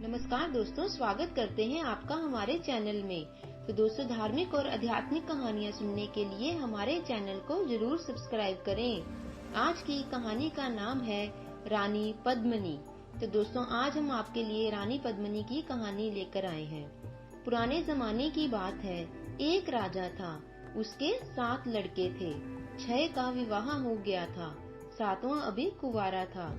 नमस्कार दोस्तों, स्वागत करते हैं आपका हमारे चैनल में। तो दोस्तों, धार्मिक और आध्यात्मिक कहानियाँ सुनने के लिए हमारे चैनल को जरूर सब्सक्राइब करें। आज की कहानी का नाम है रानी पद्मिनी। तो दोस्तों, आज हम आपके लिए रानी पद्मिनी की कहानी लेकर आए हैं। पुराने जमाने की बात है। एक राजा था, उसके 7 लड़के थे। 6 का विवाह हो गया था, 7वां अभी कुंवारा था।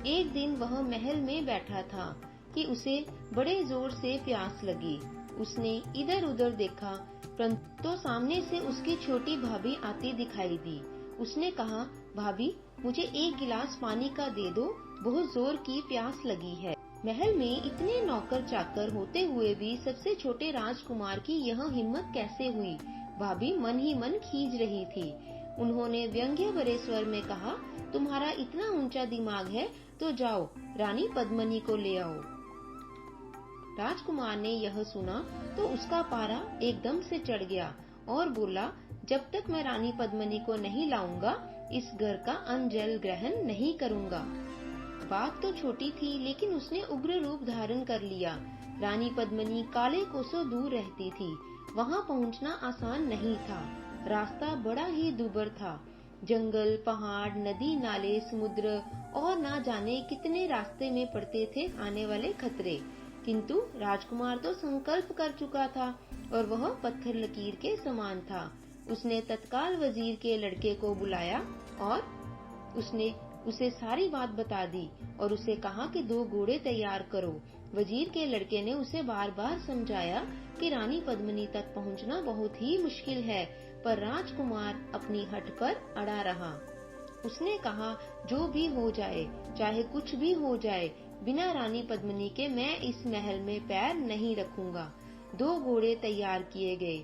एक दिन वह महल में बैठा था कि उसे बड़े जोर से प्यास लगी। उसने इधर उधर देखा, परंतु तो सामने से उसकी छोटी भाभी आती दिखाई दी। उसने कहा, भाभी, मुझे 1 गिलास पानी का दे दो, बहुत जोर की प्यास लगी है। महल में इतने नौकर चाकर होते हुए भी सबसे छोटे राजकुमार की यह हिम्मत कैसे हुई? भाभी मन ही मन खींच रही थी। उन्होंने व्यंग्य भरे स्वर में कहा, तुम्हारा इतना ऊंचा दिमाग है तो जाओ रानी पद्मिनी को ले आओ। राजकुमार ने यह सुना तो उसका पारा एकदम से चढ़ गया और बोला, जब तक मैं रानी पद्मिनी को नहीं लाऊंगा, इस घर का अन्न जल ग्रहण नहीं करूंगा। बात तो छोटी थी, लेकिन उसने उग्र रूप धारण कर लिया। रानी पद्मिनी काले कोसों दूर रहती थी। वहां पहुंचना आसान नहीं था। रास्ता बड़ा ही दुर्भर था। जंगल, पहाड़, नदी, नाले, समुद्र और ना जाने कितने रास्ते में पड़ते थे आने वाले खतरे। किंतु राजकुमार तो संकल्प कर चुका था और वह पत्थर लकीर के समान था। उसने तत्काल वजीर के लड़के को बुलाया और उसने उसे सारी बात बता दी और उसे कहा कि 2 घोड़े तैयार करो। वजीर के लड़के ने उसे बार बार समझाया कि रानी पद्मिनी तक पहुंचना बहुत ही मुश्किल है, पर राजकुमार अपनी हट पर अड़ा रहा। उसने कहा, जो भी हो जाए, चाहे कुछ भी हो जाए, बिना रानी पद्मिनी के मैं इस महल में पैर नहीं रखूंगा। 2 घोड़े तैयार किए गए।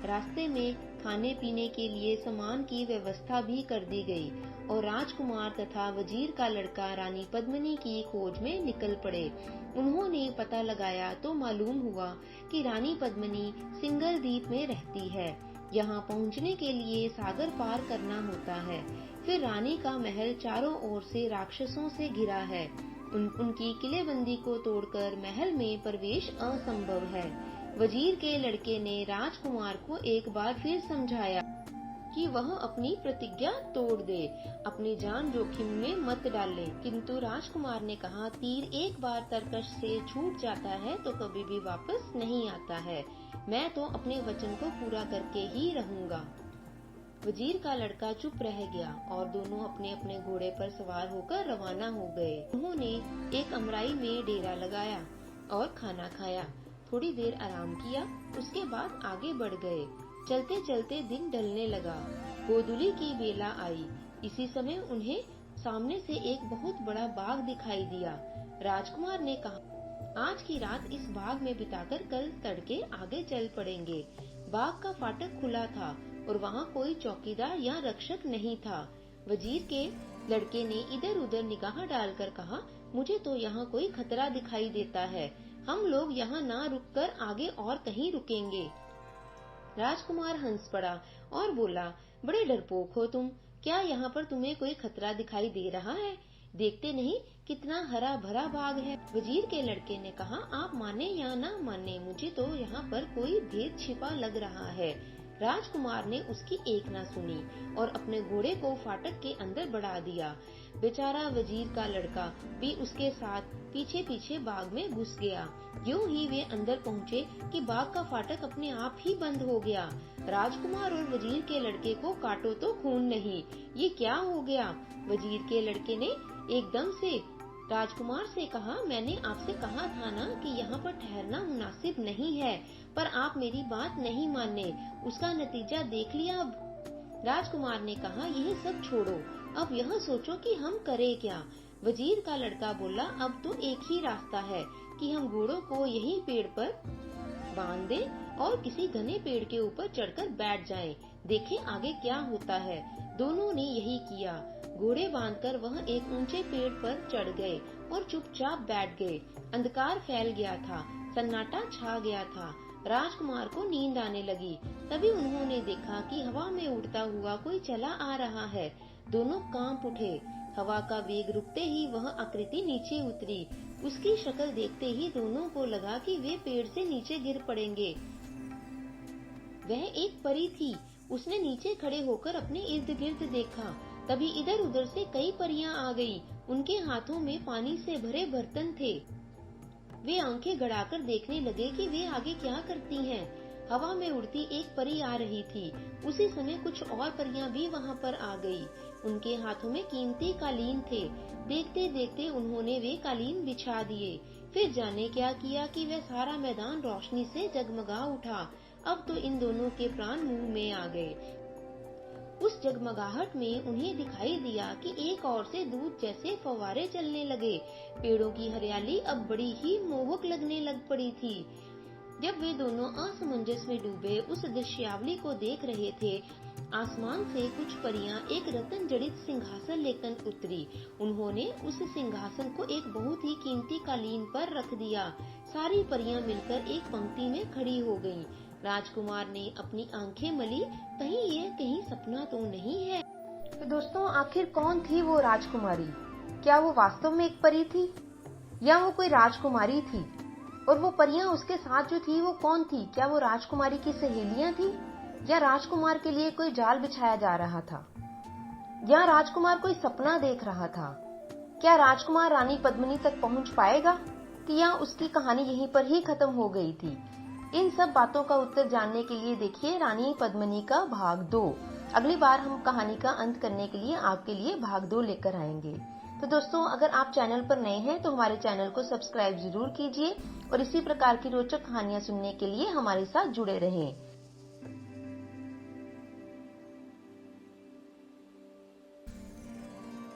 रास्ते में खाने पीने के लिए सामान की व्यवस्था भी कर दी गई और राजकुमार तथा वजीर का लड़का रानी पद्मिनी की खोज में निकल पड़े। उन्होंने पता लगाया तो मालूम हुआ कि रानी पद्मिनी सिंगल द्वीप में रहती है। यहाँ पहुँचने के लिए सागर पार करना होता है। फिर रानी का महल चारों ओर से राक्षसों से घिरा है। उनकी किलेबंदी को तोड़कर महल में प्रवेश असंभव है। वजीर के लड़के ने राजकुमार को एक बार फिर समझाया कि वह अपनी प्रतिज्ञा तोड़ दे, अपनी जान जोखिम में मत डाले। किंतु राजकुमार ने कहा, तीर एक बार तरकश से छूट जाता है तो कभी भी वापस नहीं आता है। मैं तो अपने वचन को पूरा करके ही रहूंगा। वजीर का लड़का चुप रह गया और दोनों अपने अपने घोड़े पर सवार होकर रवाना हो गए। उन्होंने एक अमराई में डेरा लगाया और खाना खाया। थोड़ी देर आराम किया, उसके बाद आगे बढ़ गए। चलते चलते दिन ढलने लगा। गोधूली की बेला आई। इसी समय उन्हें सामने से एक बहुत बड़ा बाग दिखाई दिया। राजकुमार ने कहा, आज की रात इस बाग में बिताकर कल तड़के आगे चल पड़ेंगे। बाग का फाटक खुला था और वहाँ कोई चौकीदार या रक्षक नहीं था। वजीर के लड़के ने इधर उधर निगाह डालकर कहा, मुझे तो यहाँ कोई खतरा दिखाई देता है। हम लोग यहाँ ना रुककर आगे और कहीं रुकेंगे। राजकुमार हंस पड़ा और बोला, बड़े डरपोक हो तुम। क्या यहाँ पर तुम्हें कोई खतरा दिखाई दे रहा है? देखते नहीं कितना हरा भरा बाग है। वजीर के लड़के ने कहा, आप माने या ना माने, मुझे तो यहाँ पर कोई भेद छिपा लग रहा है। राजकुमार ने उसकी एक ना सुनी और अपने घोड़े को फाटक के अंदर बढ़ा दिया। बेचारा वजीर का लड़का भी उसके साथ पीछे पीछे बाग में घुस गया। यूं ही वे अंदर पहुँचे कि बाग का फाटक अपने आप ही बंद हो गया। राजकुमार और वजीर के लड़के को काटो तो खून नहीं। ये क्या हो गया? वजीर के लड़के ने एकदम से राजकुमार से कहा, मैंने आपसे कहा था ना कि यहाँ पर ठहरना मुनासिब नहीं है, पर आप मेरी बात नहीं माने। उसका नतीजा देख लिया अब। राजकुमार ने कहा, यह सब छोड़ो, अब यह सोचो कि हम करें क्या। वजीर का लड़का बोला, अब तो एक ही रास्ता है कि हम घोड़ों को यही पेड़ पर बांध दें और किसी घने पेड़ के ऊपर चढ़कर बैठ जाएं। देखें आगे क्या होता है। दोनों ने यही किया। घोड़े बांधकर वह एक ऊंचे पेड़ पर चढ़ गए और चुपचाप बैठ गए। अंधकार फैल गया था, सन्नाटा छा गया था। राजकुमार को नींद आने लगी। तभी उन्होंने देखा कि हवा में उड़ता हुआ कोई चला आ रहा है। दोनों कांप उठे। हवा का वेग रुकते ही वह आकृति नीचे उतरी। उसकी शक्ल देखते ही दोनों को लगा कि वे पेड़ से नीचे गिर पड़ेंगे। वह एक परी थी। उसने नीचे खड़े होकर अपने इर्द गिर्द देखा। तभी इधर उधर से कई परियां आ गईं। उनके हाथों में पानी से भरे बर्तन थे। वे आंखें गड़ाकर देखने लगे कि वे आगे क्या करती हैं। हवा में उड़ती एक परी आ रही थी। उसी समय कुछ और परियां भी वहां पर आ गई। उनके हाथों में कीमती कालीन थे। देखते देखते उन्होंने वे कालीन बिछा दिए। फिर जाने क्या किया कि वह सारा मैदान रोशनी से जगमगा उठा। अब तो इन दोनों के प्राण मुंह में आ गए। उस जगमगाहट में उन्हें दिखाई दिया कि एक ओर से दूध जैसे फव्वारे चलने लगे। पेड़ों की हरियाली अब बड़ी ही मोहक लगने लग पड़ी थी। जब वे दोनों असमंजस में डूबे उस दृश्यावली को देख रहे थे, आसमान से कुछ परियां एक रत्न जड़ित सिंहासन लेकर उतरी। उन्होंने उस सिंहासन को एक बहुत ही कीमती कालीन पर रख दिया। सारी परियां मिलकर एक पंक्ति में खड़ी हो गईं। राजकुमार ने अपनी आंखें मली, कहीं सपना तो नहीं है। तो दोस्तों, आखिर कौन थी वो राजकुमारी? क्या वो वास्तव में एक परी थी या वो कोई राजकुमारी थी? और वो परियां उसके साथ जो थी वो कौन थी? क्या वो राजकुमारी की सहेलियां थी या राजकुमार के लिए कोई जाल बिछाया जा रहा था, या राजकुमार कोई सपना देख रहा था? क्या राजकुमार रानी पद्मिनी तक पहुंच पाएगा कि या उसकी कहानी यहीं पर ही खत्म हो गई थी? इन सब बातों का उत्तर जानने के लिए देखिए रानी पद्मिनी का भाग 2। अगली बार हम कहानी का अंत करने के लिए आपके लिए भाग 2 लेकर आएंगे। तो दोस्तों, अगर आप चैनल पर नए हैं तो हमारे चैनल को सब्सक्राइब जरूर कीजिए और इसी प्रकार की रोचक कहानियां सुनने के लिए हमारे साथ जुड़े रहें।